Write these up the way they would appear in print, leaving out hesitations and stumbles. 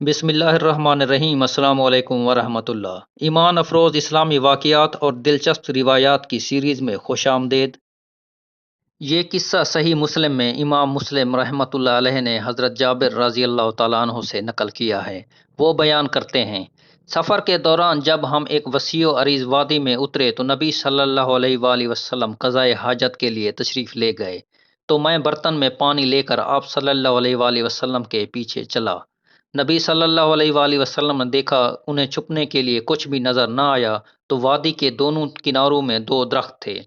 بسم اللہ الرحمن الرحیم۔ السلام علیکم ورحمۃ اللہ۔ ایمان افروز اسلامی واقعات اور دلچسپ روایات کی سیریز میں خوش آمدید۔ یہ قصہ صحیح مسلم میں امام مسلم رحمۃ اللہ علیہ نے حضرت جابر رضی اللہ تعالیٰ عنہ سے نقل کیا ہے۔ وہ بیان کرتے ہیں، سفر کے دوران جب ہم ایک وسیع و عریض وادی میں اترے تو نبی صلی اللہ علیہ وآلہ وسلم قضائے حاجت کے لیے تشریف لے گئے، تو میں برتن میں پانی لے کر آپ صلی اللہ علیہ وآلہ وسلم کے پیچھے چلا۔ نبی صلی اللہ علیہ وآلہ وسلم نے دیکھا انہیں چھپنے کے لیے کچھ بھی نظر نہ آیا تو وادی کے دونوں کناروں میں دو درخت تھے۔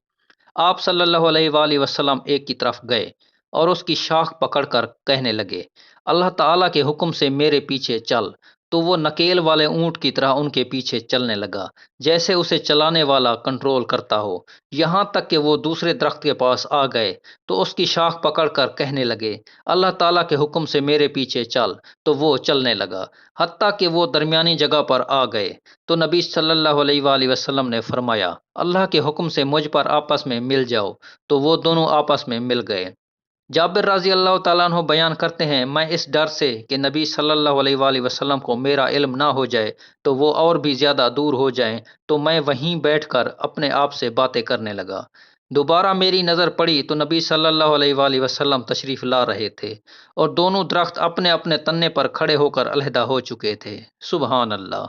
آپ صلی اللہ علیہ وآلہ وسلم ایک کی طرف گئے اور اس کی شاخ پکڑ کر کہنے لگے، اللہ تعالیٰ کے حکم سے میرے پیچھے چل۔ تو وہ نکیل والے اونٹ کی طرح ان کے پیچھے چلنے لگا، جیسے اسے چلانے والا کنٹرول کرتا ہو، یہاں تک کہ وہ دوسرے درخت کے پاس آ گئے تو اس کی شاخ پکڑ کر کہنے لگے، اللہ تعالیٰ کے حکم سے میرے پیچھے چل۔ تو وہ چلنے لگا، حتیٰ کہ وہ درمیانی جگہ پر آ گئے تو نبی صلی اللہ علیہ وآلہ وسلم نے فرمایا، اللہ کے حکم سے مجھ پر آپس میں مل جاؤ۔ تو وہ دونوں آپس میں مل گئے۔ جابر رضی اللہ تعالیٰ عنہ بیان کرتے ہیں، میں اس ڈر سے کہ نبی صلی اللہ علیہ وآلہ وسلم کو میرا علم نہ ہو جائے تو وہ اور بھی زیادہ دور ہو جائیں، تو میں وہیں بیٹھ کر اپنے آپ سے باتیں کرنے لگا۔ دوبارہ میری نظر پڑی تو نبی صلی اللہ علیہ وآلہ وسلم تشریف لا رہے تھے اور دونوں درخت اپنے اپنے تنے پر کھڑے ہو کر علیحدہ ہو چکے تھے۔ سبحان اللہ۔